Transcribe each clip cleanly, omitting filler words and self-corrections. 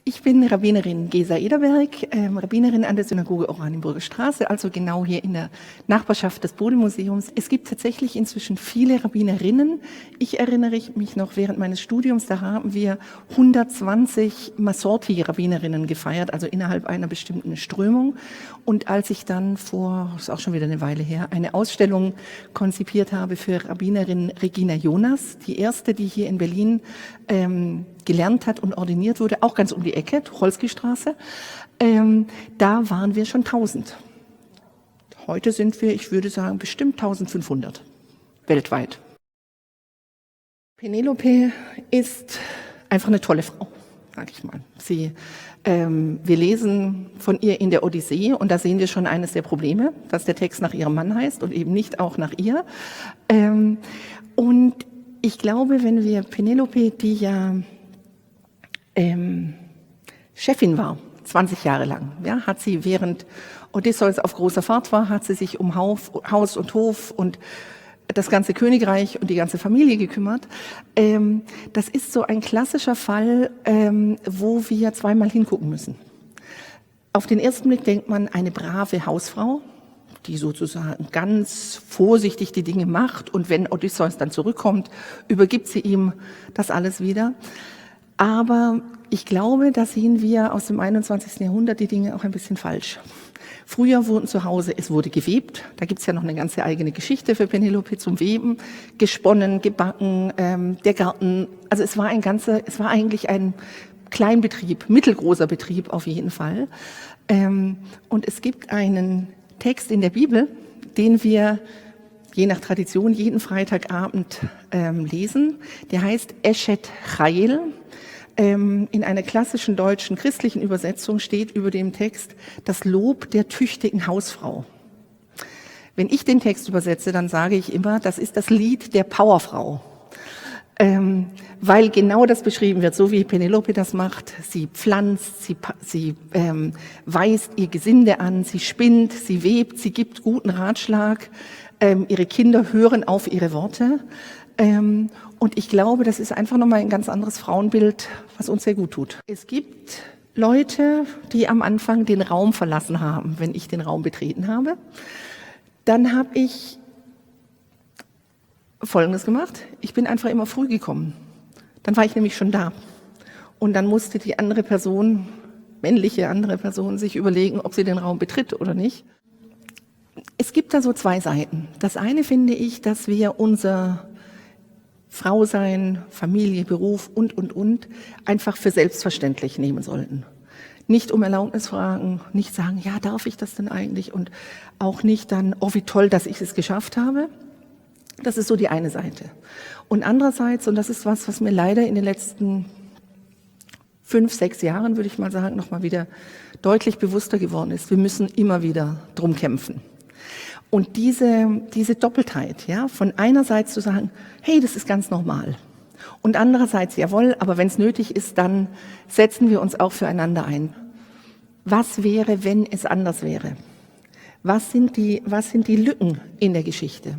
Ich bin Rabbinerin Gesa Ederberg, Rabbinerin an der Synagoge Oranienburger Straße, also genau hier in der Nachbarschaft des Bode-Museums. Es gibt tatsächlich inzwischen viele Rabbinerinnen. Ich erinnere mich noch während meines Studiums, da haben wir 120 Masorti-Rabbinerinnen gefeiert, also innerhalb einer bestimmten Strömung. Und als ich dann das ist auch schon wieder eine Weile her, eine Ausstellung konzipiert habe für Rabbinerin Regina Jonas, die erste, die hier in Berlin gelernt hat und ordiniert wurde, auch ganz um die Ecke, Tucholsky-Straße, da waren wir schon 1000. Heute sind wir, ich würde sagen, bestimmt 1500 weltweit. Penelope ist einfach eine tolle Frau, sag ich mal. Wir lesen von ihr in der Odyssee und da sehen wir schon eines der Probleme, dass der Text nach ihrem Mann heißt und eben nicht auch nach ihr. Und ich glaube, wenn wir Penelope, die ja Chefin war, 20 Jahre lang, ja, hat sie, während Odysseus auf großer Fahrt war, hat sie sich um Haus und Hof und das ganze Königreich und die ganze Familie gekümmert. Das ist so ein klassischer Fall, wo wir zweimal hingucken müssen. Auf den ersten Blick denkt man, eine brave Hausfrau, die sozusagen ganz vorsichtig die Dinge macht und wenn Odysseus dann zurückkommt, übergibt sie ihm das alles wieder. Aber ich glaube, da sehen wir aus dem 21. Jahrhundert die Dinge auch ein bisschen falsch. Früher wurden zu Hause, es wurde gewebt, da gibt's ja noch eine ganze eigene Geschichte für Penelope zum Weben, gesponnen, gebacken, der Garten, also es war eigentlich ein Kleinbetrieb, mittelgroßer Betrieb auf jeden Fall. Und es gibt einen Text in der Bibel, den wir je nach Tradition jeden Freitagabend lesen, der heißt Eshet Chayil. In einer klassischen deutschen christlichen Übersetzung steht über dem Text das Lob der tüchtigen Hausfrau. Wenn ich den Text übersetze, dann sage ich immer, das ist das Lied der Powerfrau. Weil genau das beschrieben wird, so wie Penelope das macht. Sie pflanzt, sie weist ihr Gesinde an, sie spinnt, sie webt, sie gibt guten Ratschlag. Ihre Kinder hören auf ihre Worte. Und ich glaube, das ist einfach nochmal ein ganz anderes Frauenbild, was uns sehr gut tut. Es gibt Leute, die am Anfang den Raum verlassen haben, wenn ich den Raum betreten habe. Dann habe ich Folgendes gemacht. Ich bin einfach immer früh gekommen. Dann war ich nämlich schon da. Und dann musste die andere Person, männliche andere Person, sich überlegen, ob sie den Raum betritt oder nicht. Es gibt da so zwei Seiten. Das eine finde ich, dass wir unser Frausein, Familie, Beruf und einfach für selbstverständlich nehmen sollten. Nicht um Erlaubnis fragen, nicht sagen, ja, darf ich das denn eigentlich? Und auch nicht dann, oh, wie toll, dass ich es geschafft habe. Das ist so die eine Seite. Und andererseits, und das ist was mir leider in den letzten 5, 6 Jahren, würde ich mal sagen, nochmal wieder deutlich bewusster geworden ist, wir müssen immer wieder drum kämpfen. Und diese Doppeltheit, ja, von einerseits zu sagen, hey, das ist ganz normal. Und andererseits, jawohl, aber wenn es nötig ist, dann setzen wir uns auch füreinander ein. Was wäre, wenn es anders wäre? Was sind die Lücken in der Geschichte?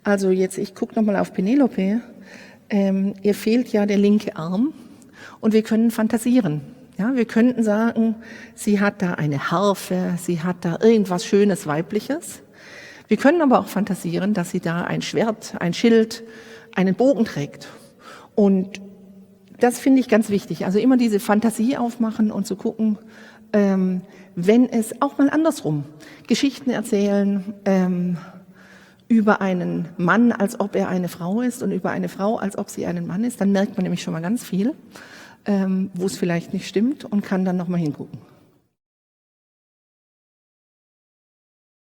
Also jetzt, ich gucke nochmal auf Penelope. Ihr fehlt ja der linke Arm und wir können fantasieren. Ja, wir könnten sagen, sie hat da eine Harfe, sie hat da irgendwas Schönes, Weibliches. Wir können aber auch fantasieren, dass sie da ein Schwert, ein Schild, einen Bogen trägt. Und das finde ich ganz wichtig. Also immer diese Fantasie aufmachen und zu gucken, wenn es auch mal andersrum, Geschichten erzählen über einen Mann, als ob er eine Frau ist und über eine Frau, als ob sie einen Mann ist, dann merkt man nämlich schon mal ganz viel, wo es vielleicht nicht stimmt und kann dann nochmal hingucken.